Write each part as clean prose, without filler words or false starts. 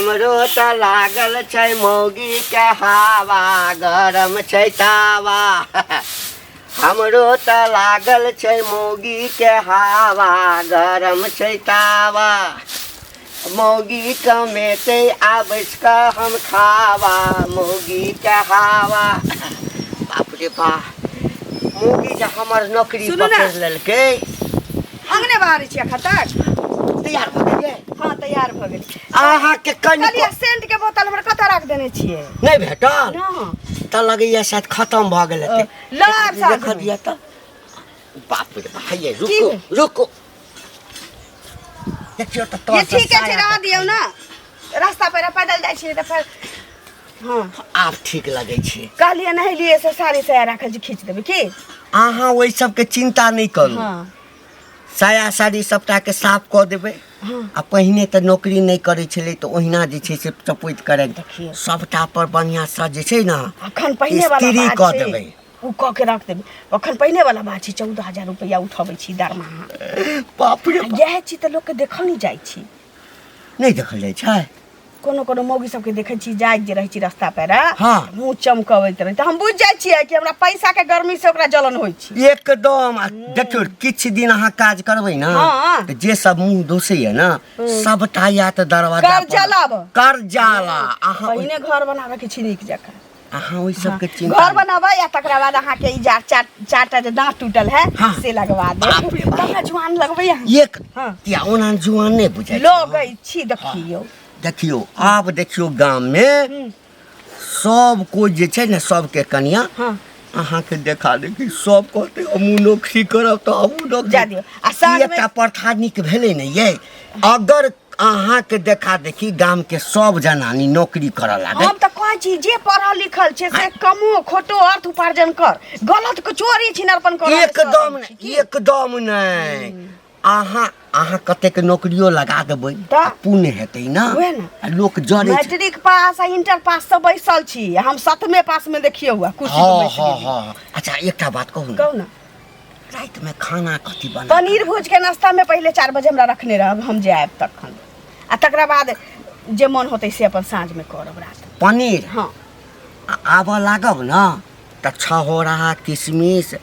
हमरो त लागल छै मौगी के हवा गरम छै तावा हमरो त लागल छै मौगी के हवा गरम छै तावा मौगी कमेते आबैस का हम खावा मौगी के हवा बाप रे बाप मौगी जे हमर नौकरी पकड़ लेलकै अंगने बाहर छियै खतर तैयार भ गेलियै हां तैयार भ गेल अहाँ के कनी सेंट के बोतल हमरा कतऽ राख देने छियै नहीं भेटल ना त लगैया शायद खत्म भ गेल हेतै लाब साहब देख दिया त बाप रे बाप ये रुको देखियो त ये ठीक है रह दियौ ना रास्ता पर पैदल जाइ छियै त फिर हां आप ठीक लगे छी कहलिए नहीं लिए से साड़ी साया राखल छी खींच देबै की अहाँ ओइ सब के चिंता नहीं करू हां साया साड़ी सबटा के साफ क देबै आ पहिने त नौकरी नहीं करे छले त ओहिना जे छै से चपोइत करे देखिए सबटा पर बढ़िया स जे छै ना अखन पहिने वाला स्त्री क देबै उ क के रख देबै अखन पहिने वाला बात छै 14000 रुपया उठबै छी दरमाहा बाप रे यह छी त लोग के देखल नहीं जाइ छी नहीं देखल जाइ छै कोनो कोनो मौगी सबके देखै छी जाय जे रहै छी रास्ता पर मुंह चमकबैत रहे त हम बुझ जाइ छियै कि हमरा पैसा के गर्मी से ओकरा जलन होई छी एकदम देखियो किछ दिन अहाँ काज करबै ना त जे सब मुंह दोसैया ना सबटा या त दरवाजा कर जाला अहाँ पहिने घर बनावे के छी नीक जका अहाँ ओइ सब के चिंता घर बनाबै या तकरा बाद अहाँ के ई चारटा जे दांत टूटल है से लगवा दे हमरा जुआन लगबै एक क्या ओना जुआन नहीं बुझाइ लोगै छी देखियो आब देखियो गाम में सब कोई जे छै ने सबके कनिया अहाँ के देखा देखी सब कहते हमू नौकरी करब त हमू नौकरी जा दियो आ साथ में एकटा प्रथा निक भेलै ने ये अगर अहाँ के देखा देखी गाम के सब जनानी नौकरी करऽ लागे हम त कहै छी जे पढ़ल लिखल छै से कमो खोटो अर्थ उपार्जन कर गलत को चोरी छिनरपन कर एकदम नहीं अहाँ कते के नौकरियो लगा देबै पुण्य हेतै ना लोक जरे मैट्रिक पास आ इंटर पास सब बैसल छी हम 7वें पास में देखियो हुआ कुर्सी पे बैठ हां अच्छा एकटा बात कहू ना रात में खाना कथि बना पनीर भूज के नाश्ता में पहले 4 बजे हमरा रखने रहब हम जे आएब तखन आ तकरा बाद जे मन होतै से अपन साँझ में करब रात पनीर हां आबऽ लागब ना त छहोरा किशमिश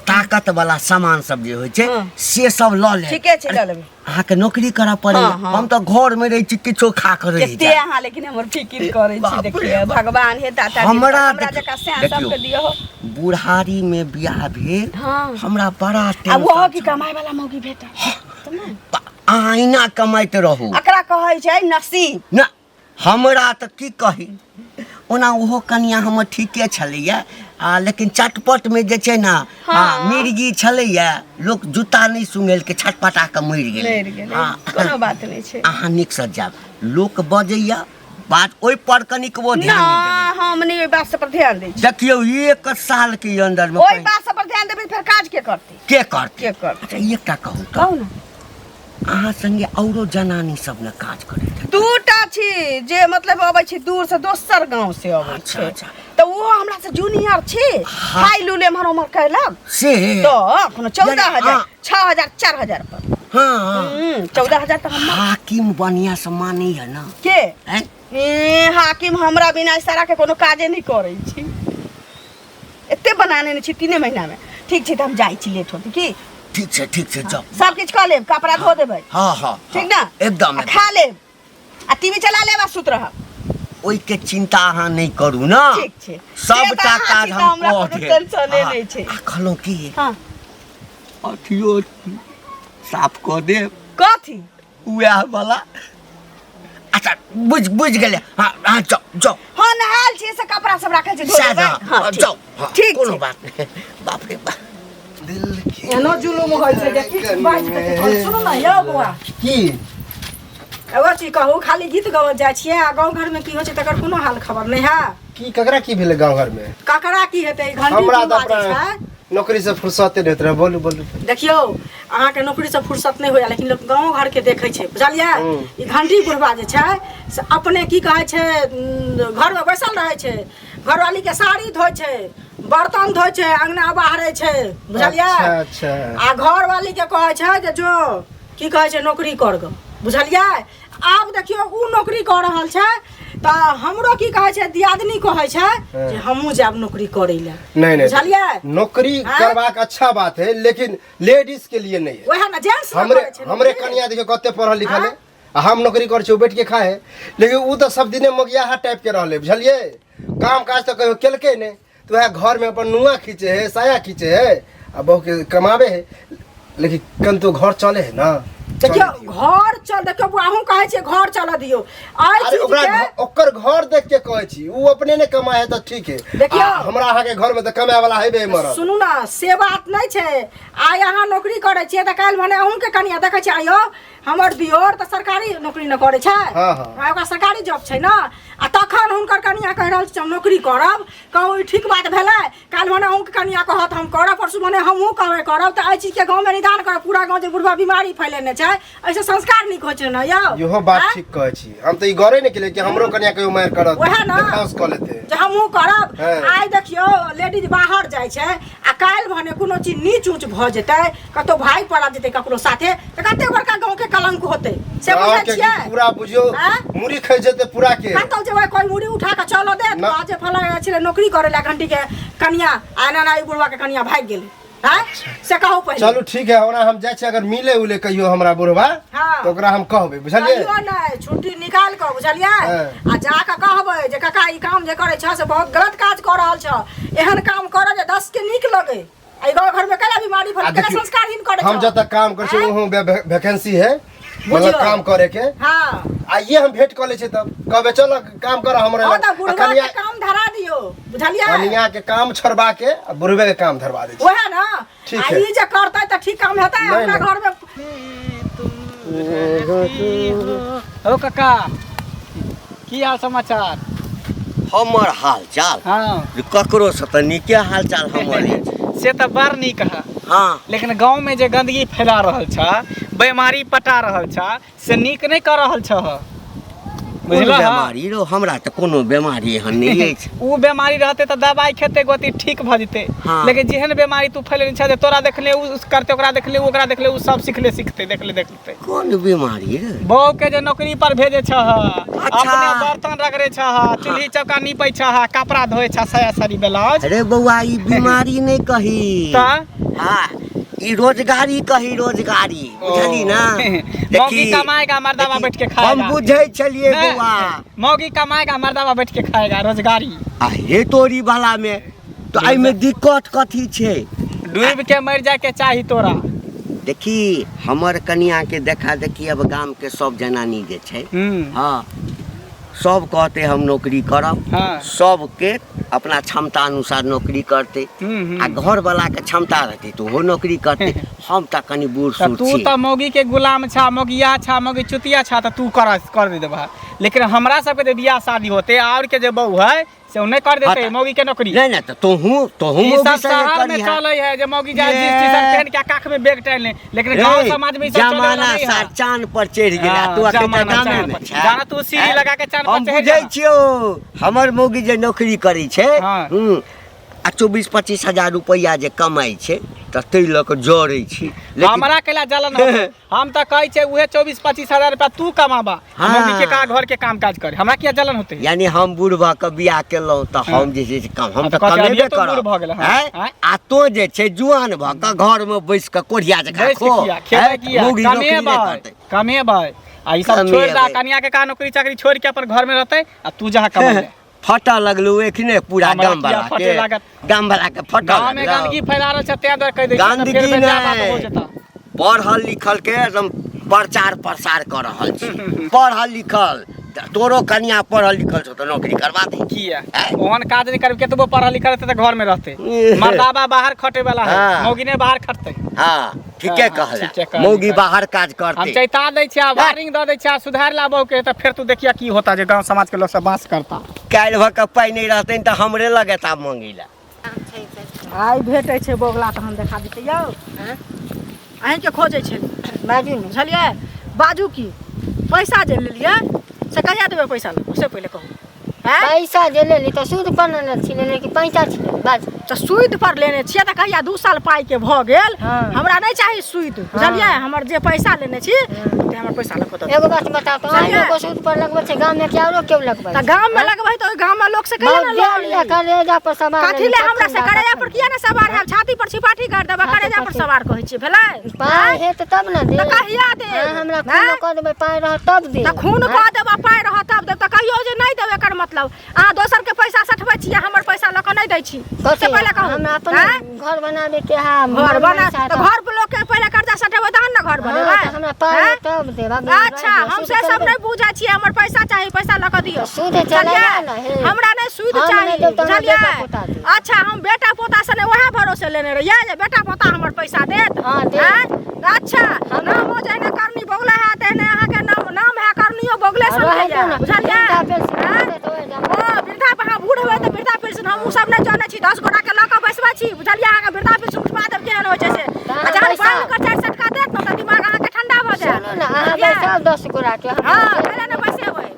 ताकत वाला सामान सब जे होय छै से सब ल ले ठीके छै ल लेबै अहाँ के नौकरी करऽ पड़ै हम त घर में रहै छी किछो खा कर रही केते अहाँ लेकिन हमर फिकिर करै छी देखिए भगवान हे दाता हमरा जका से सब के दियो बुढ़ारी में बियाह भेल हमरा बड़ा अब वो की कमाई वाला मौगी भेटा आईना कमाइत रहू एकरा कहै छै नसीब ना हमरा त की कही ओना ओहो कनिया हमर ठीके छलैया लेकिन चटपट में जे छै ना मिर्गी छलैया लोग जूता नहीं सुंघेल के छटपटा के मरि गेलै कोनो बात नहीं छै अहाँ निक से जाब लोक बजैया बात ओइ पर कनिक वो ध्यान नहीं देबै हम नहीं ओइ बात पर ध्यान दै छी देखियो 1 साल के अंदर में ओइ बात पर ध्यान देबै फिर काज के करते अच्छा एकटा कहू ना अहाँ संगे औरो जनानी सब ने काज करे दूटा छी जे मतलब अबै छी दूर से दोसर गांव से अबै छै त वो हमरा से जूनियर छी हाई लूले हमर उमर कहलक से तो कोनो 14000 6000 4000 पर हां 14000 तक हम हाकिम बढ़िया से मानी है ना के हाकिम हमरा बिना इशारा के कोनो काजे नहीं करै छी एते बनाने नहीं छी 3 महीना में ठीक छै त हम जाई छी लेट होती की ठीक छै जाओ सब किछ क लेब कपड़ा धो देबै हां ठीक ना एकदम खा लेब आ टीवी चला लेब आ सुत रहब ओइ के चिंता अहाँ नहीं करू ना ठीक छै सबटा काज हम हमरा टेंशन नहीं छै खलो की हां अथियो साफ क देब कथि उएह वाला अच्छा बुझ गेले हां जाओ हां नहाल छी से कपड़ा सब राखल छै धो देबै हां जाओ ठीक कोनो बात नहीं बाप रे बाप दिल एनो जुलुम होय छै कि बाज के सुनो ना यौ बुआ की एगो चीज कहू खाली गीत गावत जाइ छियै आ गांव घर में की होय छै तकर कोनो हाल खबर नहीं है की ककरा की भेले गांव घर में ककरा की हेतै घंटी हमरा की बाजै छै नौकरी से फुर्सत नहीं रहे बोलू देखियो अहाँ के नौकरी से फुर्सत नहीं होया लेकिन लोग गांव घर के देखै छै बुझलियै ई घंटी बुढ़वा जे छै से अपने की कहै छै घर में बैसल रहै छै घरवाली के साड़ी धोय छै बर्तन धोय छै अंगना बाहरे छै बुझलियै अच्छा आ घर वाली के कहै छै जे जो की कहै छै नौकरी कर ग बुझलियै आ आब देखियो उ नौकरी कर रहल छै त हमरो की कहै छै दियादनी कहै छै जे हमहू जाब नौकरी करै ले। नहीं बुझलियै नौकरी करबाक अच्छा बात है लेकिन लेडीज के लिए नहीं है। ओहे ना जेंट्स हमरे कन्या देखियो कते पढ़ल लिखल है आ हम नौकरी कर छै बैठ के खाए है लेकिन उ तो सब दिने मगिया टाइप के रहले बुझलिए काम काज तो कहियो केलके ने तो वह घर में अपन नुआ खींचे है साया खींचे है आ बहू के कमावे है लेकिन कन तो घर चले है ना। देखियो घर चल देखियो अहूँ कहै छियै घर चल दियो आइ अरे चीज के ओकर घर देख के कहै छी उ अपने ने कमाए है तो ठीक है। देखियो हमरा अहाँ के घर में तो कमाए वाला है बे मरद। सुनू ना से बात नहीं छै आइ अहाँ नौकरी करै छियै त काल्हि भने अहूँ के कनिया देखै छियै आइयो हमर दियोर त सरकारी नौकरी न करै छै। हाँ हाँ ओकरा सरकारी जॉब छै ना आ तखन हुनकर कनिया कहि रहल छै हम नौकरी करब कहू ई ठीक बात भेलै काल्हि भने अहूँ के कनिया कहत हम करब परसू भने हमहूँ कहबै करब त एहि चीज के गाँव में निदान करब पूरा गाँव जे बुढ़वा बीमारी फैलेने छै ऐसे संस्कार नहीं होय छै ना यौ। इहो बात ठीक कहै छी हम तो ई गरे ने केले कि हमरो कन्या कहियो मार करत ओहे ना देखाउस क लेते जे हमहूँ करब। हाँ। आइ देखियो लेडीज बाहर जाइ छै आ काल्हि भने कोनो चीज नीच ऊँच भ जेतै कतौ भाई पड़ा जेतै ककरो साथे त कते बड़का गाँव के कलंक होतै से गाँव बुझै के छियै। पूरा बुझियो हाँ? मुड़ी खै जेते पूरा के कतौ जेबै कोई मुड़ी उठा के चलो दे ना। आज फला छले नौकरी करे ला घंटी के कनिया आना ना बुढ़वा के कनिया भाग गेलै हैं से कहू पहिले। चलू ठीक है ओना हम जाय छी अगर मिले उले कहियो हमरा बुढ़वा हाँ। तो ओकरा हम कहबै बुझलिए कहियो नहि छुट्टी निकाल के बुझलियै हाँ। आ जाके कहबै जे काका ई काम जे करे छ से बहुत गलत काज कर रहल छ एहन काम कर जे 10 के नीक लगे आई गाँव घर में कला बीमारी फैल कला संस्कारहीन करे छ हम जब तक काम कर छी वहाँ वैकेंसी है बुझियो। मतलब काम करे के हां आइए हम भेंट कर ले छी तब कहबे चलो काम कर हमरे ओ त लग। बुढ़वा कनिया के काम धरा दियो बुझलियै कनिया के काम छोड़बा के आ बुढ़वे के काम धरवा दे छी। ओहे ना ठीक आ है। ई जे करतै त ठीक काम हेतै नहीं, हमरा नहीं। घर में ओ काका की हाल समाचार। हमर हाल चाल हाँ ककरो से त नीके हाल चाल हमर अछि। से तो बड़ नीक है हाँ लेकिन गांव में जे गंदगी फैला रहल छ बीमारी पटा रहल छ से नीक नहीं कर रहल छ कोन बुझलह बीमारी रो हमरा त कोनो बीमारी एहन नहीं अछि। उ बीमारी रहते तो दवाई खेते गोती ठीक भ जते हाँ। लेकिन जेहन बीमारी तू फैलेने छ जे तोरा देखले उ करते ओकरा देखले ओकरा देखले उ सब सीखते देखले कोन बीमारी रे बहू के जे नौकरी पर भेजे छ अपने बर्तन रगड़े छ चूल्ही चौका नीपे छ कपड़ा धोए छ साया साड़ी ब्लाउज अरे बउआ ई बीमारी नहीं कही त हाँ ई रोजगारी कही रोजगारी बुझली ना। मौगी कमाएगा मर्दावा बैठ के खाएगा। हम बुझे छलिए नहीं, बउआ मौगी कमाएगा मर्दावा बैठ के खाएगा रोजगारी। आ हे तोरी वाला में तो आई में दिक्कत कथी छे डूब के मर जाए के चाही तोरा। देखी हमर कन्या के देखा देखी अब गांव के सब जनानी जे छे हाँ सब कहते हम नौकरी करब हाँ। सबके अपना क्षमता अनुसार नौकरी करते आ घर वाला के क्षमता रहते तो वो नौकरी करते हम त कनी बूढ़ सूढ़ तू छी। तो मौगी के गुलाम छा मौगिया छा मौगी चुतिया छा तो तू कर दे देबा लेकिन हमरा सब के बियाह शादी होते और के जे बहू है से उ नहीं कर देते हाँ, मौगी के नौकरी। नहीं नहीं तो तू ई सब शहर में चले है जे मौगी जा जींस टी-शर्ट पहन के काख में बैग टांग ले लेकिन गांव समाज में ई सब चले जमाना नहीं सा है। चांद पर चढ़ गेला तू अकेले गामे में छे। जाना तू सीढ़ी लगा के चांद हम पर चढ़ बुझै जा। छियो हमर मौगी जे नौकरी करै छै हाँ। आ 24-25 हजार रुपया जे कमाई छै त तै ल के जरै छी लेकिन हमरा केला जलन हो हम त कहै छै उहे 24-25 हजार रुपया तू कमाबा हाँ। मौगी के का घर के काम काज करे हमरा किया जलन होते। यानी हम बुढ़वा के बियाह केलौं त हम जे छै से कम हम हाँ, त तो कहते कमेबे अभिये तो बूढ़ भ करब गेल, हाँ। हैं? आ तो जे छै जुआन भ के घर में बैस के कोढ़िया जका बैस के खो किया खेबे किया मौगी नौकरी नहीं कमेबै करतै। कमेबै आ ई सब छोड़ दा कमेबै। कन्या के का नौकरी चाकरी छोड़ के अपन घर में रहते आ तू जहाँ कमाए फटा लगलो एखने पूरा हमरा गाम वाला किया फटे के लागत? गाम वाला के फटा गांव में गंदगी फैला रहल छै तै दर कह दै गंदगी फिर बेजा बात नहीं। हो जेता। पढ़ल लिखल के एकदम प्रचार प्रसार कर रहल छी पढ़ल लिखल तोरो कन्या पढ़ल लिखल छौ तो नौकरी करवा दे किया ओहन काज नहीं करब केतबो पढ़ल लिखल रहते तो घर में रहते मर्दाबा बाहर खटे वाला है हाँ। मौगी ने बाहर खटते। हाँ ठीके हाँ, कहला ठीके कहली। मौगी बाहर काज हम करते चैता दै छिया वार्निंग दऽ दै छिया सुधार लाबो के त फिर तू देखिया की होता जे गांव समाज के लोग सब बास करता। काल्हि भऽ के पाइ नहीं रहते तो हमरे लगे ता मांगी ला आइ भेटै छै बोगला त हम देखा देते यौ अहीं के खोजै छै बाजू बुझलियै बाजू की पैसा जे लेलियै से कहिया देबै पैसा ले से पहिले कहू हैं पैसा जे लेली तऽ सूद पर ने छिले कि पैसा छिले बाज तो सूद पर लेने छियै तऽ कहिया 2 साल पाई के भ गेल हमरा नहीं चाहिए सूद बुझलियै हमर जे पैसा लेने छी ते हमर पैसा लग दो एगो बात बताओ तो आइ को सूद पर लगबै छै गांव में क्या क्यों लगबै त गांव में लगबै त गांव में लोग से कहिया ना लोन करेजा पर सवार कथि ले हमरा से करेजा पर किया ना सवार है छाती पर छिपाठी कर देबा करेजा पर सवार कहै छी भेलै पाई है त तब ना दे त कहिया दे हमरा खून क देबै पाई रह तब दे त खून क देबा पाई रह तब दे त कहियो जे नहीं देबे एकर मतलब अहाँ दोसर के पैसा सठबै छी हमर पैसा ल क नहीं दै छी से पहले कहू हमरा अपन घर बनाबे के हा घर बना त घर पर लोग के पहले कर्जा सठबै तहन ना घर बनेबै हमरा पाई तब देबा अच्छा हम से सब नहीं बुझै छी हमर पैसा चाहिए पैसा ल क दियो सूद चलेगा ना हमरा नहीं सूद चाहिए बुझलियै अच्छा हम बेटा पोता से ने वहे भरोसे लेने रहिए जे बेटा पोता हमर पैसा देत हां दे अच्छा नाम हो जाए ने करनी बोगले है तेने अहाँ के नाम है करनियो बोगले सुन के बुझलियै ओ वृद्धा पे हम बूढ़ होय त वृद्धा पेंशन हम सब नहीं जाने छी 10 गोटा के ल क बैसबा छी बुझलियै अहाँ के वृद्धा पेंशन उठवा देब केहन होय छै से अच्छा बाल के 4 सटका देत न त दिमाग अहाँ के ठंडा भ जाए सुनो ना अहाँ बैसल 10 गोटा के हां पहले न बैसेबै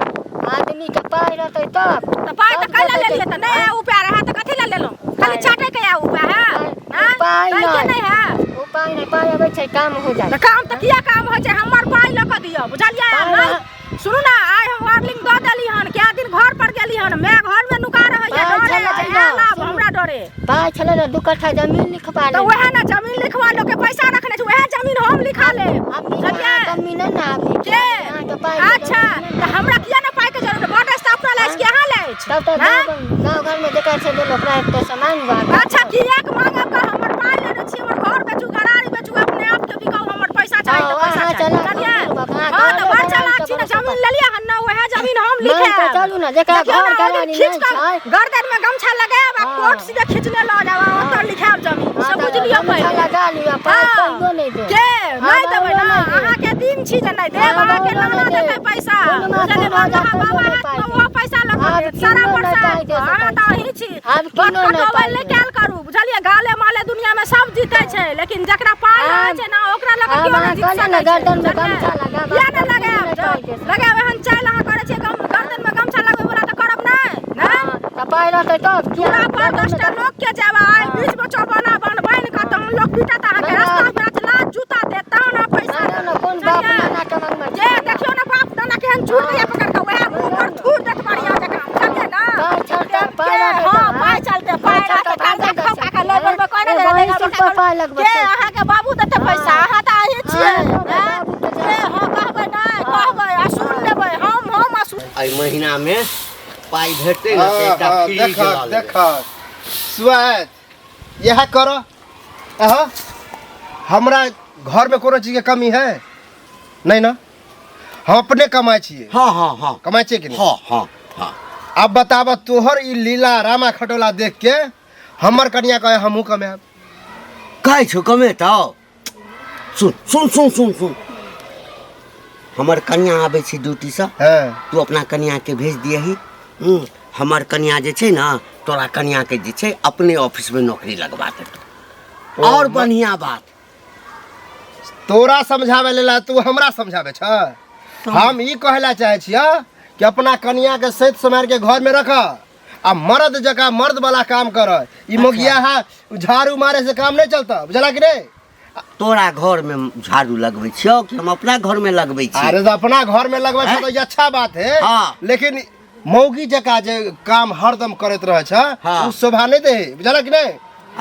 आदमी के पाई रहतै तब त पाई त कैला ले लिए त नहीं उपाय रहा त कथि ले लेलो खाली चाटे के उपाय है पाई नहीं है उपाय नहीं पाई आबै छै काम हो जाए त काम त किया काम होय छै हमर पाई ल क दियो बुझलियै नहीं सुनू ना आइ हम वार्निंग द देली हन क्या दिन घर पर गेली हन मैं घर में नुका रहैया डरे जे लाभ हमरा डरे पाई छले ना 2 कट्ठा जमीन लिखवा ले त वहे ना जमीन लिखवा लो के पैसा रखने छै वहे जमीन हम लिखा ले बुझलियै जमीन ना अभी के के पाई अच्छा त हमरा किया ना पाई के जरूरत बड स्थापना लाइस के हां ले तब तो गांव घर में देखा छै लोग प्राय तो सामान बा अच्छा की एक मांगब का हमर पाई लेने छी हमर घर बेचू गरारी बेचू अपने आप के बिकाऊ हमर पैसा चाहिए त पैसा चाहिए हां त बड़ चलाक छी ना जमीन ले लिया हन ना वहे जमीन हम लिखे चलू ना जेकरा घर करानी नहीं छै गर्दन में गमछा लगाएब आ कोर्ट सीधे खींचने ल जाब ओत लिखाब जमीन सब बुझलियो पहले लगा लियो पाई कहियो नहीं दे के नहीं देबै ना अहाँ के दिन छी जे नहीं देब अहाँ के ना देबै पैसा बुझलिए ना बाबा हाथ में वो पैसा लगा सारा पैसा अहाँ त ही छी अब किनो नहीं ले कैल करू बुझलिए गाले माले दुनिया में सब जीते छै लेकिन जकरा पाई है छै ना ओकरा लगा कियो नहीं जीत सकै गर्दन में गमछा लगाब या ना लगाब एहन चाल अहाँ करे छै गर्दन में गमछा लगाबै वाला त करब नहीं त पाई रहतै तब पूरा पर 10 टा लोग के जेबा आई बीच में चौबना बन का त हम लोग पीटा त अहाँ के रास्ता में लात जूता देता ना पैसा ना कौन बाप ना के मंग में जे देखियो ना बाप दाना केहन झूठ के पकड़ के वह मुंह पर थूर देत बढ़िया जका समझे ना पाई चलते पाई हां पाई चलते पाई रहते काका का लेबर में कोने दे पाई लगबे के अहाँ के बाबू देते पैसा अहाँ त आही छियै के हां कहबै ना कहबै आ सुन लेबै हम आ एहि महीना में पाई भेटते न त एकटा फ्री देख देख स्वाद यह करो हमरा घर में कोनो चीज के कमी है नहीं ना हम अपने कमाई छिए हां हां हां कमाई छिए कि नहीं हां हां हां अब बताब तोहर ई लीला रामा खटोला देख के हमर कन्या कहे हमहू कमाब कहै छौ कमे त सुन सुन सुन सुन सुन हमर कन्या आबै छै ड्यूटी से हां तू अपना कन्या के भेज दियही हमर कन्या जे छै ना तोरा कन्या के जे छै अपने ऑफिस में नौकरी लगवा देतौ और बढ़िया बात तोरा समझावे लेला तू हमरा समझावे छ हम ई कहला चाहे छिया कि अपना कन्या के सहित समार के घर में रख आ मर्द जका मर्द वाला काम कर ई मोगिया झाड़ू मारे से काम नहीं चलता बुझला कि नहीं तोरा घर में झाड़ू लगबै छियो कि हम अपना घर में लगबै छी अरे तो अपना घर में लगबै छ तो ये अच्छा बात है हाँ। लेकिन मौगी जका जे काम हरदम करत रहे छ हाँ। उ शोभा नहीं दे बुझला कि नहीं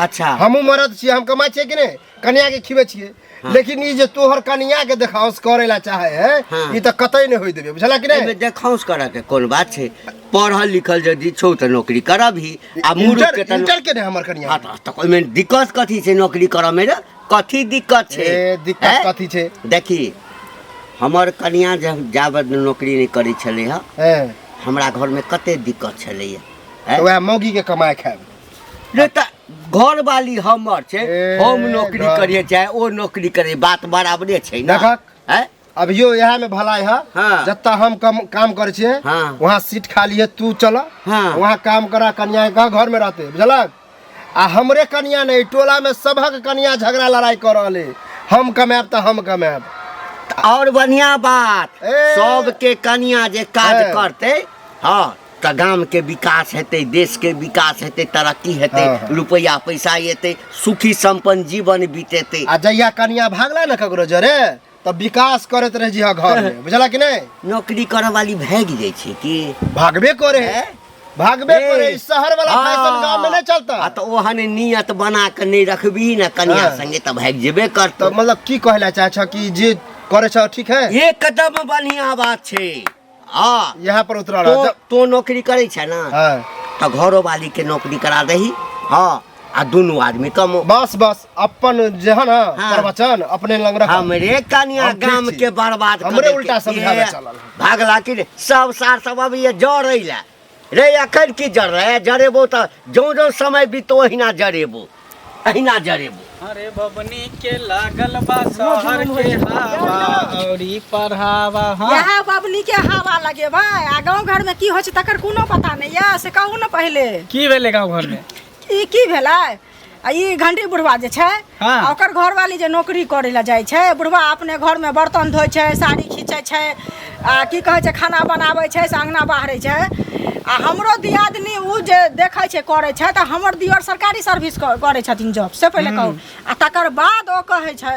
अच्छा हमहू मरद छिए हम कमाई छिए कि नहीं कन्या के खिबे छिए लेकिन ई जे तोहर कन्या के देखाउस करेला चाहे है हाँ। ई त कतई नहीं होई देबे बुझला कि नहीं एमे देखाउस करे के कोन बात छै पढ़ल लिखल यदि छौ त नौकरी करबही आ मूर्ख के त इंटर के नहीं हमर कन्या हां त ओइमे दिक्कत कथी छै नौकरी करऽ में रे कथी दिक्कत छै ए दिक्कत कथी छै देखी हमर कन्या जब जाबत नौकरी नहीं करै छलै ह हैं हमरा घर में कते दिक्कत छलैया तो वह मौगी के कमाए खाए रे त घर वाली हमर छै ए, हम नौकरी घर- करिए चाहे ओ नौकरी करे बात बराबरे छै ना देखक। हैं अभियो यहाँ में भलाई है हाँ। जत्ता हम काम करे छिए हाँ। वहाँ सीट खाली है तू चल हाँ। वहाँ काम करा कन्या का घर में रहते बुझलक आ हमरे कन्या नहीं टोला में सबक कन्या झगड़ा लड़ाई कर रहे हम कमाब तो हम कमाब और बढ़िया बात ए। सबके कन्या जे काज ए। करते हाँ तो गाम के विकास हेतै, देश के विकास हेतै, तरक्की हेतै, हाँ। रुपया पैसा एतै, सुखी संपन्न जीवन बीतेतै। आ जहिया कनिया भागला ना ककरो जरे तब विकास करत रह जी घर में, बुझला कि नहीं? नौकरी करे वाली भाग जाइ छै कि भागबे करे है, भागबे ए, करे। इस शहर वाला फैशन गांव में नहीं चलता। आ तो ओहन नियत बना के नहीं रखबी ना कन्या हाँ। संगे तो भाग जेबे करतो। तो मतलब की कहला चाहे छ कि जे करे छ ठीक है, एकदम बढ़िया बात छै। हाँ यहाँ पर उतरा तो नौकरी करे छै ना हाँ। तो घरो वाली के नौकरी करा दही। हाँ आ दोनों आदमी कम। बस बस अपन जे है ना हाँ। प्रवचन अपने लंग रख। हमरे कन्या हम ठीक गाम छी। के बर्बाद कर हमरे देते। उल्टा समझावे ये चलल। भागला कि रे, सब सार सब अब ये जड़ै ला रे, अखन की जड़ रहे जरेबो तो जो जो समय बीतो अहिना जरेबो, अहिना जरेबो। अरे बबनी के लागल बा शहर के हवा औरी पढ़ावा। हाँ यहाँ बबनी के हवा लगे भाई, आ गाँव घर में की हो तकर कोनो पता नहीं है, से कहू ना पहले की भेलै गाँव घर में? ई की भेलै? आ ई घंटी बुढ़वा जे छै, हाँ। आ ओकर घरवाली जे नौकरी करे ला जाइ छै, बुढ़वा अपने घर में बर्तन धोइ छै, साड़ी खींचै छै, आ की कहै छै खाना बनाबै छै, से अंगना बहारै छै। आ हमरो दियादनी उ जे देखै छै करै छै, तऽ हमर दियर सरकारी सर्विस करै छथिन जॉब, से पहिले कहू। आ तकर बाद ओ कहै छै,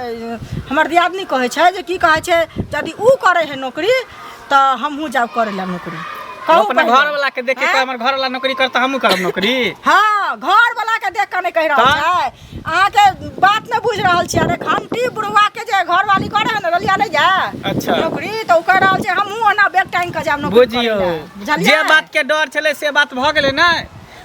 हमर दियादनी कहै छै जे की कहै छै यदि उ करै है नौकरी तऽ हमहूँ जाब करे ला नौकरी। कहू अपने पहिले। घर वाला के देख के हैं? हमर घर वाला नौकरी करता हमहू करब नौकरी। हाँ, घर वाला के देख के नहीं कह रहल छै, अहाँ के बात नहीं बुझ रहल छी। अरे घंटी बुढ़वा के जे घर वाली करे है ना रलिया नहीं जा अच्छा। नौकरी, तो उ कह रहल छै हमहू ओना बैक टाइम के जाब नौकरी बुझियो करे ला। बुझलियै? जे बात के डर छले से बात भ गेलै ना।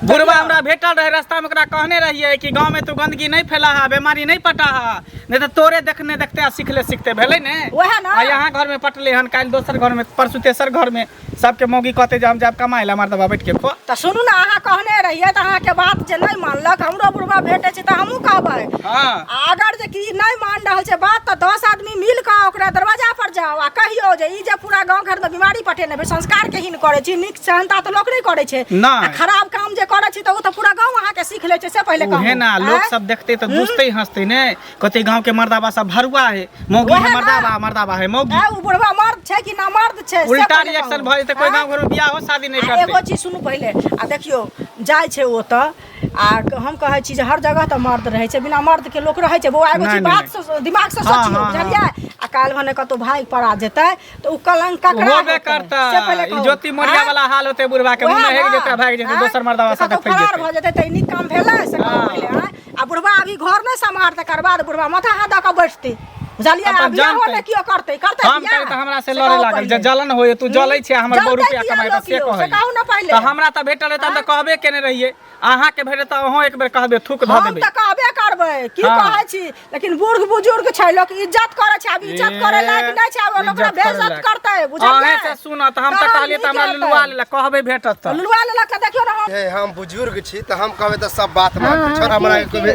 बुढ़वा हमरा भेटल रहे रास्ता में, ओकरा कहने रहिए कि गांव में तू गंदगी नहीं फैला हा, बीमारी नहीं पटा हा, नहीं तो तोरे देखने देखते आ सीखले सीखते भेलै ने। वहे ना। आ यहाँ घर में पटले हन, काल दोसर घर में, परसू तेसर घर में सबके मौगी कहते जे हम जाब कमाए ला, मर्दबा बैठ के खो। तो सुनू ना, अहाँ कहने रहिए तो अहाँ के बात जे नहीं मानलक, हमरो बुढ़वा भेटे छै तो हमहू कहबै। हाँ अगर जे की नहीं मान रहल छै बात, तो 10 आदमी मिल के ओकरा दरवाजा पर जाओ आ कहियो जे ई जे पूरा गांव घर में बीमारी पटेने बे, संस्कार के हीन करे छी, नीक सहनता तो नौकरी करे छै, नहीं। आ खराब काम जे करे छी तो उ तो पूरा गांव अहाँ के सीख ले छै, से पहले कहू। उहे ना, लोग सब देखते तो दूसते ही हंसते ने, कहते गांव के मर्दाबा सब भरुआ है, मौगी वहे है ना। मर्दाबा, मर्दाबा है मौगी। उ बुढ़वा मर्द छै कि ना मर्द छै, से उल्टा पहिले रिएक्शन कहू। भ जेते, कोई हाँ? गांव घर में बियाह हो शादी नहीं आ एगो करते। चीज सुनू पहिले, आ देखियो जाय छै ओ तऽ आ हम कहै छी जे हर जगह तऽ मर्द रहै छै, बिना मर्द के लोक रहै छै। बौआ एगो नहीं, चीज बात से दिमाग से हाँ, सोचियो, हाँ, बुझलियै? आ काल्हि भने कतौ भाग पड़ा जेतै तऽ उ कलंक ककरा होबे होतै? करता, से पहिले ई कहू। ज्योति मोरिया हाँ? वाला हाल होते बुढ़वा के, वएह मुंह में हेग ना। जेतै भाग जेतै, हाँ? दोसर मर्दावा कतौ साथे फैल फरार जेतै। भऽ जेतै तऽ ई नीक काम भेलै, से कहू हाँ। पहिले। हाँ? आ बुढ़वा अभी घर नहि सम्हार, तकर बाद बुढ़वा माथा हाथ दऽ कऽ बैठतै, बुझलियै? अपन आ बियाहो जानतै। नहि कियो करतै, करतै हम बियाह? कहे तो हमरा से से लड़े कहू लागल, जे पहिले। जलन होय तू जलै छै हमर 2 जलतै रुपया किया कमाई बस से लोकियो? से कहू ना पहिले। कहै तो हमरा त भेटल रहता त कहबे केने रहिए, अहाँ के भेटे त अहों एक बेर कहबे थूक ध हम देबे। तऽ कहबे करबै, की हाँ। कहै छी, लेकिन बूढ़ बुजुर्ग छै, लोक इज्जत करे छै, अब इज्जत करे लायक नहि छै, अब ओकरा इज्जत करे बेइज्जत लायक। करतै, बुझलियै? अहें से सुन त हम त कहलिए त हमरा लुलुआ लेला, कहबे भेटत त। लुलुआ लेलक तऽ देखियो ना हम हे हम बुजुर्ग छी तो हम कहबे तो सब बात मान छोड़ हमरा के कहबे।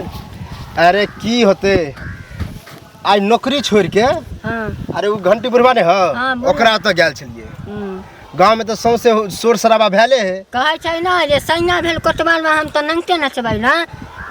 अरे की होते आज नौकरी छोड़ के, अरे उ घंटी बुढ़वा ने हाँ, ह ओकरा तो गेल छलिए। गांव में तो सौंसे शोर शराबा भेले है। कहै छै ना जे सैया भेल कोतवाल में हम तो नंगते नचबै ना।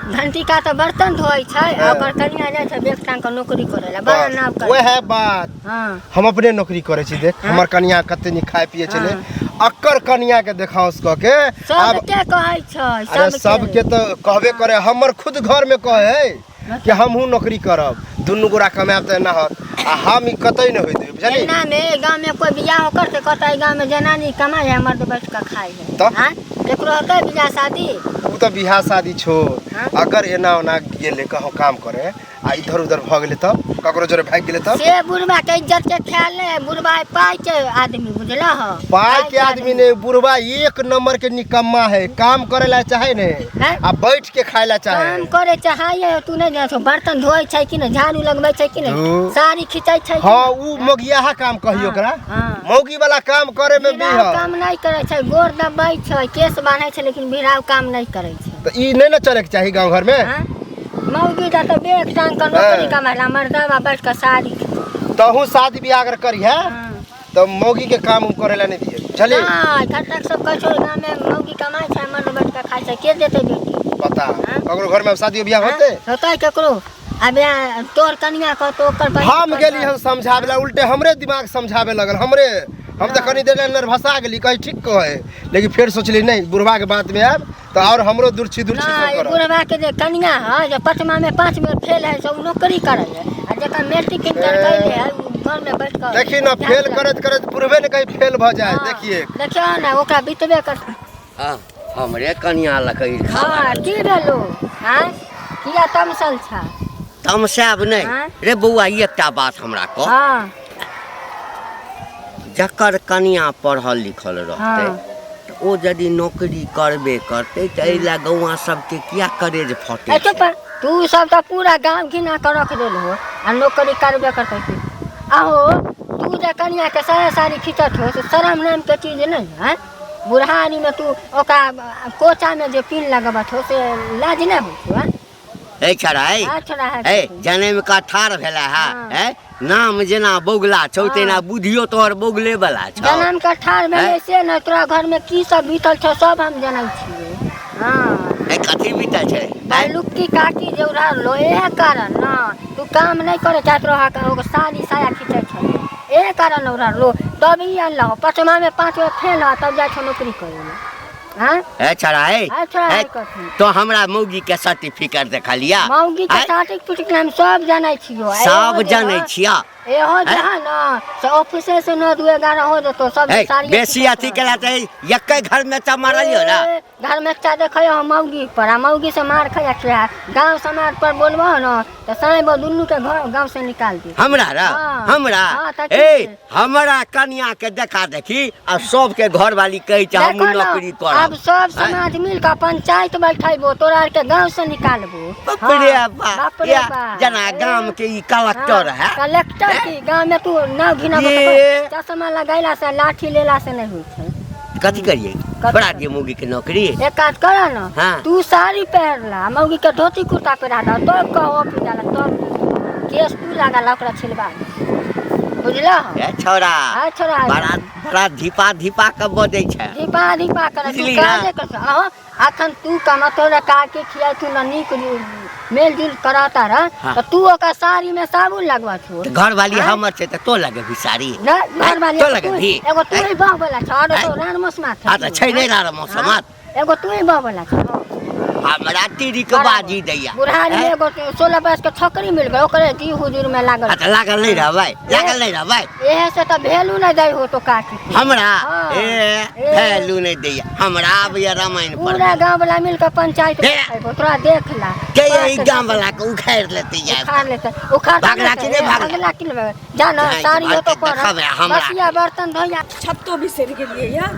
घंटी का तो बर्तन धोई छै, हाँ। ओकर कनिया जाय छै बेक टांग के नौकरी करे ला, बड़ा नाव बस, कर। वह है बात। हां हम अपने नौकरी करे छी, देख हमर कन्या कते नी खाए पिए चले, अक्कर कन्या के देखाउस क के सब के कहै छै, अरे सब के तो कहबे करे, हमर खुद घर में कहे कि हमहू नौकरी करब, दुनू गोरा कमाब त ना होत, आ हम ई कतई न होइत बुझली। ना में गांव में कोई बियाह करते कहता है गांव में जनानी कमाए है, मर्द बैठ के खाए है। तो? हां एकरो होतै बियाह शादी? उ तो बियाह शादी छोड़, हाँ? अगर एना ओना गेले कहूँ काम करे आ इधर उधर भ गेले तब ककरो जरे भाग गेले तब से बुढ़वा के इज्जत के ख्याल नहीं, बुढ़वा पाई के आदमी, बुझला हो? पाई के आदमी ने, बुढ़वा एक नंबर के निकम्मा है, काम करे ला चाहे ने हैं? आ बैठ के खाए ला चाहे। काम करे चाहिए, तू नहीं जानो बर्तन धोए छै कि नहीं, झाड़ू लगबै छै कि नहीं, धो। साड़ी खिंचाई छै कि हाँ उ मोगियाहा काम कही ओकरा, हाँ। मौगी वाला काम करे में भी बिराव है। काम नहीं करे छै, गोर दबाई छै, केस बांधे छै, लेकिन बिराव काम नहीं करे छै। तो ई नहीं ना चले के चाहिए गांव घर में। हाँ? मौगी दा तो बेग टांग के नौकरी कमाला, मर्दवा बैठ के साड़ी। तहू शादी ब्याह अगर करी है हाँ। तो मौगी के काम उम करे ला नहीं दिए, चलिए हाँ, खटक सब कह छो गांव में मौगी कमाई छै, मर्द बैठ के खाई छै, के देते बेटी? पता हाँ? ककरो घर में शादी ब्याह हाँ? होते। होतै केकरो? अब तोर कनिया कह तो ओकर बहिन हम कह गेली तो। हम समझावे ला, उल्टे हमरे दिमाग समझावे लगल, हमरे हम तो कनी देर नर्भसा गेली कहीं ठीक कहे, लेकिन फिर सोचली नहीं बुढ़वा के बात में आब तो और हमरो दूरछी ना सब करब। बुढ़वा के जे कनिया है जो 5मा में 5 बेर फेल है सब नौकरी करे है आ जका मैट्रिक इंटर कैले है घर में बैठ कर देखी ना फेल करत करत बुढ़वे ने कहीं फेल भ जाए। देखिए देखियो ना ओकरा बीतबे कर। हमरे कनिया लकई हां की भेलो हां किया तमसल छा तमसाब नहीं हाँ? रे बउआ एकटा बात हमरा कह, हां जकर कनिया पढ़ल लिखल रहते हाँ। ओ यदि नौकरी करबे करते तो एला गौआ सबके किया करेज फटे ए चुप तू सब तो पूरा गांव घिना कर रख देल हो आ नौकरी करबे करते तू आहो तू जे कनिया के साया सारी खिचत हो से शरम नाम के चीज नहीं है। बुढ़ानी में तू ओका कोचा में जे पिन लगबत हो से लाज नहीं हो है। ए छड़ा अच्छा है ए जने में का ठार भेला है ए नाम जेना बौगला छौ तेना बुधियो तोहर बौगले वाला छ। जन्म के ठार भेले से न तोरा घर में की सब बीतल छ सब हम जानै छियै। हां ए कथी बीतल छै बालुक्की काकी जेउरा लोए कारण ना तू काम नहीं करे चाहत रहा का ओकर साड़ी साया खींचे छ ए कारण ओरा लो तभी अल्लाह 5मा में 5 बेर फेल हो तब जा छ नौकरी करे। हां ए छड़ा अच्छा है तो हमरा मौगी के सर्टिफिकेट देखा लिया मौगी के सर्टिफिकेट हम सब जानै छियो सब जानै छिया ए हो जा ना से ऑफिस से 9 2 11 हो जतो सब सारी बेसी अथी केला त एकै घर में त मारलियो ना घर में चा देखयो हम मौगी पर आ मौगी से मार खाया क्या गांव समाज पर बोलबो ना तो साईं दुन्नु के घर गांव से निकाल दे हमरा रा हमरा ए हमरा कन्या के देखा देखी आ सब के घर वाली कहि छ हम नौकरी करब अब सब समाज मिल के पंचायत बैठाइबो तोरा के गांव से निकालबो। बाप रे बाप या जना गांव के ई कलेक्टर है कलेक्टर की गांव में तू ना घिना चश्मा लगाइला से लाठी लेला से नहीं होय छै। कथी करिए बड़ा दिए मौगी के नौकरी एक काज कर ना हाँ। तू साड़ी पहनला मौगी के धोती कुर्ता पहना दो तो कहो ऑफिस जाला तो केस तू लगा ओकरा छिलवा बुझला ए छोरा आ छोरा बड़ा बड़ा धीपा धीपा के बजै छै दीपा कर तू बुझली काजे ना? कर अहो अखन तू कमा तोरा का के खिया तू ना नीक मेल जुल कराता रह हाँ। तो तू ओका साड़ी में साबुन लगवा छो तो घर वाली हमर छै त तो लगे भी साड़ी ना घर वाली तो लगे भी एगो तू ही बाह वाला छ और तो रान मौसमा था आ त छै नै रहा मौसम एगो तू ही बाह वाला छ हमरा तीरी के बाजी दैया बुढ़ारी में एगो 16 वर्ष के छोकरी मिल गई ओकरे दी हुजूर में लागल अच्छा लागल नहीं रहबै लागल नहीं रहबै एहे से तो भेलू नहीं दई हो तो काकी हमरा हाँ। ए भैलू नहीं दैया हमरा आबैया रामायण पर पूरा गांव वाला मिल के पंचायत हे। बैठाइबो तोरा देख ला के ई गांव वाला के उखाड़ लेते यार उखाड़ लेते उखाड़ भागला कि नहीं भागला? भागला कि नहीं जाना नहीं, साड़ी हो तो देखा पर बे, हमरा। बसिया बर्तन धोया छत्तो बिसरि गेलियै या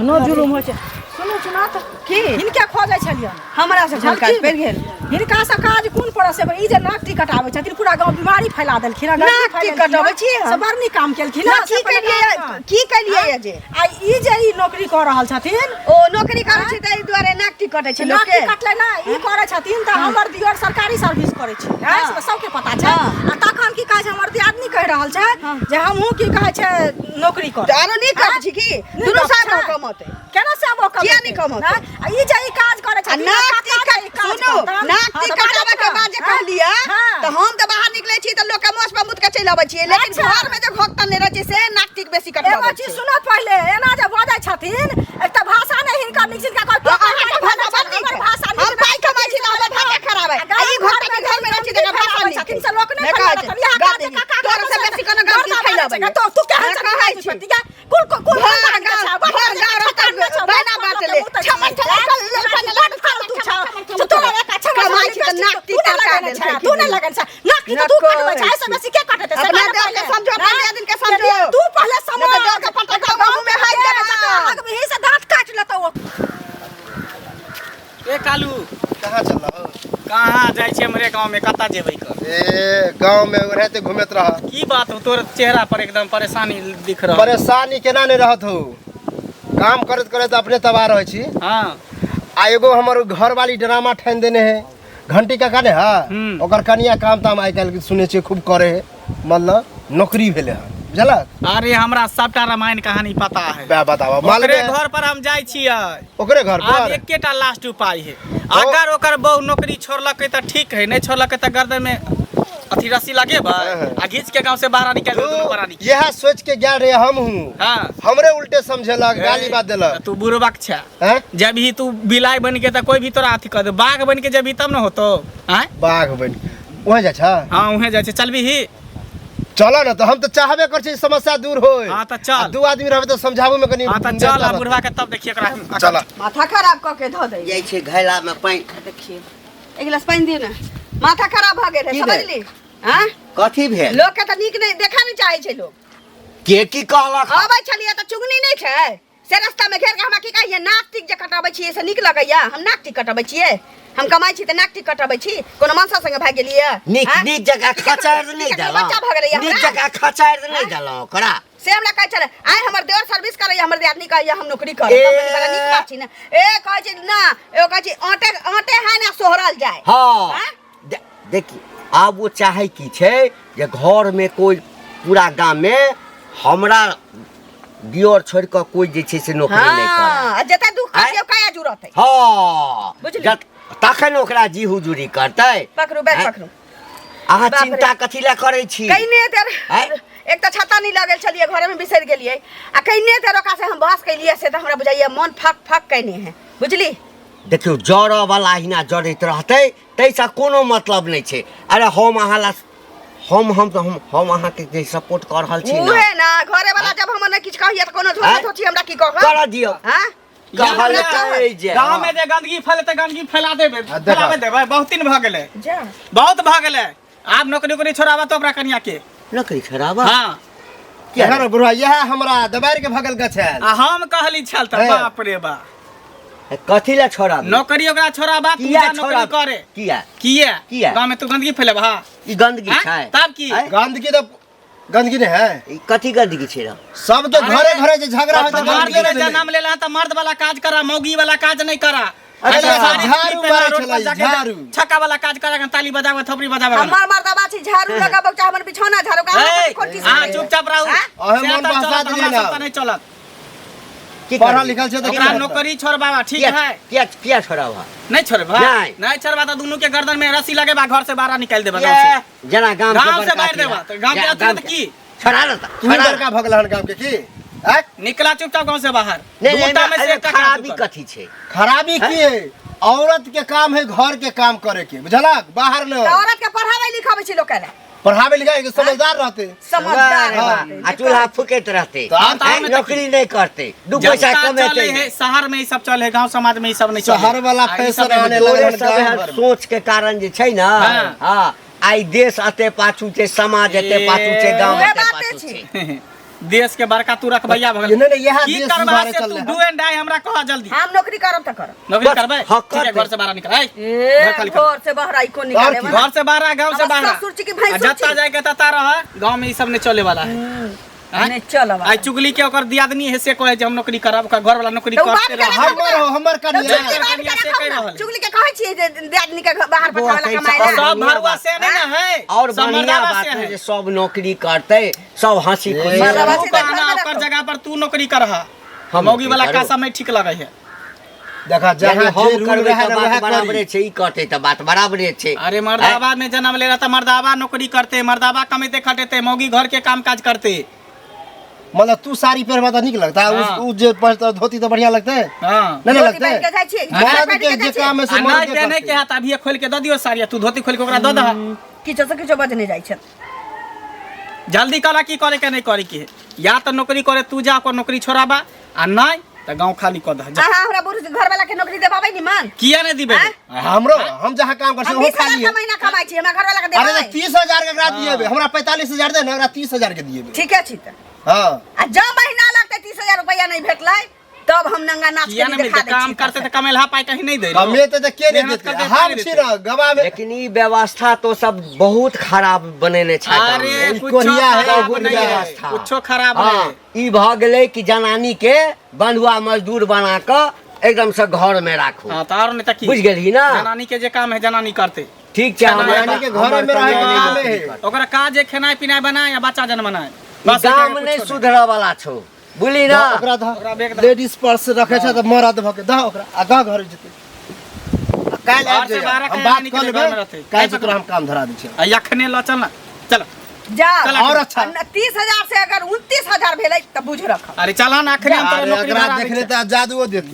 नो जुलुम होइ छै। सुनू सुना त की हिनका खोजै छलियै हमरा से झलका पड़ गेल हिनका से काज कोन पड़े से ई जे नाक टिकट आबै छथिन पूरा गांव बीमारी फैला देलखिन नाक टिकट आबै छी हम। से बड़ नीक काम केलखिन ना की कलिए की कलिए जे आ ई जे ई नौकरी कऽ रहल छथिन ओ नौकरी करै छै तै दुआरे नाक टिकट छै लोक नाक के टिकट ले ना ई करै छथिन त हमर दियर सरकारी सर्विस करै छै हाँ। सबके पता छै आ तखन की कहै छै हमर दियादनी कहि रहल छै जे हमहूँ की कहै छै नौकरी कर आरो नीक काम छी की दुनु साथ कमते केना से अब किया नहीं कमाते? आ ई जे ई काज करै आ छथिन नाक काका जे ई टिकट काज सुनू करतन, नाक हाँ, तऽ टिकट बाजू आबै के ने। बाद जे हाँ। कहलिया हाँ। त हम त बाहर निकलै छी त लोक के मोस पर मुद के चलि आबै छी लेकिन अच्छा। घर में जे घोकतन नै रहै छै से नाक टिक बेसी एगो कटबाबै चीज छै सुनो पहले एना जे बजै छथिन एक त भाषा नहि हिनका नीक जिनका कोई अहाँके भाषा बड़ नीक छै। भाषा हम पाइ कमाइ छी त हमर भाषा खराब है आ ई घर के घर में रहै छी त भाषा नीक छथिन से लोक नहि कहै कहै छै छथिन गादी तोर से बेसी कोनो गादी खैलबै तो तू कहै कहै छी छथिन कुल कुल घर गाँव बना बात ले छमन कमाइ छी त नाक टिक काट देल तू नहीं लगन छै नाक टिक तू कटबै छै ऐसे बेसी के कटते से अपना देह के समझो अपना दिन के समझो तू पहले समझ नहीं तो देह के पटका बाबू में हाथ देबे आग में ही से दांत काट लेतो वो ए कालू कहाँ चल रहा हो? कहाँ जाइ छै हमरे गांव में कता जेबै कर ए गांव में रहते घूमत रहा की बात हो तोर चेहरा पर एकदम परेशानी दिख रहा परेशानी केना नहीं रहत हो काम करत करत अपने तबाह रहे छी हां आ एगो हमर घर वाली ड्रामा ठान देने है घंटी का काने हा ओकर कनिया काम ताम आइ काल्हि सुने छियै खूब करे है मतलब नौकरी भेले है बुझला अरे हमरा सबटा रामायण कहानी पता है बा बतावा ओकरे मालूम है? घर पर हम जाइ छियै ओकरे घर आब पर एकेटा लास्ट उपाय है अगर ओकर बहू नौकरी छोड़लकै त ठीक है नहीं छोड़लकै त गर्दन में अथी रस्सी लगे आ घींच के गांव से बाहर निकाल दे दोनों प्राणी के। यह सोच के गया रे हम हूँ हां हमरे उल्टे समझेलक गाली बात देलक तू बुरबक छा हैं? जब ही तू बिलाई बन के त कोई भी तोरा अथी कर दे बाघ बन के जब ही तब न होतो हैं बाघ बन वहाँ जा छा हां उहे जाय छै चलबी ही चला ना तो हम तो चाहबे कर छी समस्या दूर होय हाँ तो चल। दू आदमी रहबे तो समझाबो में कनी हां त चल आ बुढ़वा के तब देखिए एकरा चला माथा खराब क के धो दे जाइ छै घैला में पानी देखिए एक गिलास पानी दियो ना माथा खराब भ गेल है की समझली हां कथी भेल लोग के त नीक नहीं देखा नहीं चाहे छै लोग के की कहलक आबै छलिए त चुगनी नहीं छै से रास्ता में घेर के हमरा की कहिए नाक टिक जे कटाबै छियै से नीक लगैया हम नाक टिक कटाबै छियै हम कमाई छी त नाक टिक कटाबै छी कोनो मानसा संगे भाग गेलिए नीक नीक जगह खचार नहीं देला बच्चा भग रही नीक जगह खचार नहीं देला ओकरा से हमरा कहै छले आइ हमर देवर सर्विस करैया हमर दियादनी कहैया हम नौकरी कर ए। बड़ा नीक बात छी ना ए कहै छी ना ए कहै छी आटे आटे है ना सोहरल जाए हाँ हाँ? देखी आब वो चाहे की छे जे घर में कोई पूरा गांव में हमरा दियोर छोड़ के कोई जे छे से नौकरी नहीं करे हां जते दुख आँय? छै काया जरूरत है हाँ बुझली? तखन ओकरा जी हुजूरी करतै पकड़ू बैग आँय? पकड़ू अहाँ बाप रे। चिंता कथी ला करे छी कइने देर आँय? एक त छाता नहीं लगल छलिए घरे में बिसर गेलिए आ कइने देर ओका से हम बहस कैलिए से त हमरा बुझाइए मन फक फक कइने है बुझली देखियो जड़ वाला हिना जड़ैत रहतै तैसा कोनो मतलब नहीं छे अरे हम अहाँ ला हम अहाँ के जे सपोर्ट कर रहल छी ना उहे ना घरे वाला जब हम ने किछ कहिए त कोनो आँय? धोती हमरा की कहब कर दियो हां कहल जे गांव में जे गंदगी फैले त गंदगी फैला देबे फैलावे देबे बहुत दिन भ गेले जा बहुत भ गेले आब नौकरी छोड़ावा तो ओकरा कनिया के नौकरी खराब हां क्या रे बुढ़वा यह हमरा दबार के भगल गछ है आ हम कहली छल त है। बाप रे बा कथी ला छोड़ा नौकरी ओकरा छोड़ाबा तू किया जा नौकरी छोड़ा करे किया किया किया? गांव में तू गंदगी फैलेबा हां ई गंदगी छै तब की आँय? गंदगी तो गंदगी नहीं है ई कथी गंदगी छै रे सब तो घरे घरे जे झगड़ा है तो मर्द गंदगी के नहीं जन्म लेला त मर्द वाला काज करा मौगी वाला काज नहीं करा अरे ऐसा सारी झाड़ू पीठ पे मारै रोड पर छलै, जाके झाड़ू। छक्का वाला काज करा ताली बजावे थपड़ी बजावे हमर मर्दबा छी झाड़ू लगाबो चाहे हमर बिछौना झाड़ू का ए, खोटी हां चुपचाप रहू हाँ? अहे से मन तब बहसा चलत, दिए हमरा ना। सब त नहीं चलत की पढ़ा करबी? लिखल छै तो ओकरा नौकरी छोड़ बाबा ठीक है किया छोड़ाबा नहीं छोड़बा नहीं। नहीं छोड़बा तो दोनों के गर्दन में रस्सी लगेबा घर से बाहर निकाल देबा गांव से जना गांव गांव से बड़का बाहर देबा अथी तो गांव के जा, अथी गाँव तो के। की छोड़ा लेता तू ही बड़का भगल हन काम के की हैं? निकला चुपचाप गांव से बाहर नहीं दूटा में से नहीं एकटा काम खराबी तू कर। कथी छै खराबी की है औरत के काम है घर के काम करे के बुझलक बाहर न औरत के पढ़ावे लिखावे छी लोग करे पढ़ावे लिखावे के समझदार रहते समझदार हाँ, रहते। आ चूल्हा फूकैत रहते तो हम हैं, में नौकरी नहीं करते दू पैसा जनता कमेते चले है शहर में ई सब चले है गांव समाज में ई सब नहीं चले शहर वाला आ, ई फैशन सब नहीं आने बुझे। लगे। तोरे सब है सोच के कारण जे छै ना हाँ। हाँ आई देश अते पाछू छै समाज अते पाछू छै गांव उहे अते बाते पाछू छै। छै देश के बड़का तू रखबैया भगल नहीं, नहीं, यह की देश करबा सुधारे से चल तू रहा है। डू एंड डाई हमरा कह जल्दी हम नौकरी करब त करब नौकरी बस, करबै हाँ, ठीक है करते। घर से बाहर निकल आई ए घर खाली कर। घर से बाहर आई को और निकाले की? वाला घर से बाहर गांव से अब बाहर ससुर छी कि भैंसुर आ, जत्ता छी? जाए के तत्ता रह गांव में ई सब नहीं चले वाला है हैं? नहीं चलब आई चुगली के ओकर दियादनी है से कहे जे हम नौकरी करब ओकर घर वाला नौकरी तो बात करते करे रह हमर तो कनिया चुगली बात कनिया से करे कहि रखब रहल ना। है। चुगली के कहै छियै जे आदमी के बाहर वो पठावे ला कैसा कमाए ला और सब भरवा से नहीं ना है और सब बढ़िया मर्दावा बात से है है जे सब नौकरी करते सब हंसी खुशी मर्दावा रहो। से तू कहना घर में ओकर रखो। जगह पर तू नौकरी कर हम मौगी वाला नौकरी का करो। समय ठीक लगे है देखा जहाँ जहाँ हम जे रूल करबै रहे तऽ ना वह बात बराबरे करी छै ई करते तऽ बात बराबरे छै अरे मर्दावा में जन्म ले रहा था मर्दावा नौकरी करते मर्दावा कमेते खटेते मौगी घर के काम काज करते मतलब तू साड़ी पहनबा तो निक लगता है हाँ। उस जे पहनता धोती तो बढ़िया लगता है हाँ नहीं धोती लगता पहन के है जाइ छियै मर्द पहन के के जे जाइ काम है से आ नहीं मर्द के पहने के हाथ अभी खोल के दे दियो साड़िया तू धोती खोल के ओकरा दे दह किछो से किछो बजने जाइ छै जल्दी करा की करे के नहीं करे के है। या तो नौकरी करे तू जा ओकर नौकरी छोड़ाबा आ नहीं तो गांव खाली कर दह जा। अहाँ हमरा बुढ़ घर वाला के नौकरी देबाबै नि मन किया नहीं दिबे हमरो हम जहाँ काम कर हम हो 20,000 खाली है का महीना कमाइ छी हमरा घर वाला के अरे देबाबै 30,000 के एकरा दिएबे हमरा 45,000 दे ना एकरा 30,000 के दिएबे ठीके छी त हाँ आ जब महीना लगतै 30,000 रुपया नहीं भेटलै तब हम नंगा नाच किया के नहीं दिखा मिलते दै काम छी करते तो कमेलहा पाई कहीं नहीं दे हमें तो के नहीं मेहनत देते करते हम नहीं छी देते। ना गवा में लेकिन ई व्यवस्था तो सब बहुत खराब बनेने छै गाँव में। अरे ई कुछो कोरिया है, खराब गुड़ नहीं है व्यवस्था। कुछो खराब हाँ, नहीं ई भ गेलै कि जनानी के बंधुआ मजदूर बना के एकदम से घर में राखू हाँ तो और नहीं तो की बुझ गेलही ना जनानी के जे काम है जनानी करते ठीक छै जनानी हमरा के घरे में रहे के काम है ओकरा काज है खेनाई पिनाई बनाए या बच्चा जन्मनाए ई गाम नहीं सुधर वाला छौ बुझली ना ओकरा धा ओकरा बेग धा। लेडीज पर्स रखे छै त मरद भ के धा ओकरा आ गा घर जेते काल घर आबि से जाइए, बाहर हम कहीं बात नहीं कर निकले, घर में लेबै रहते। काल से तोरा हम काम धरा दै छियै अखने लो चल ना चल जा और अच्छा 30,000 से अगर 29,000 भेलै तब बुझ रख अरे चला ना अखने हम तोरा अरे नौकरी अगर धरा दै देखले छियै। त जादुओ देती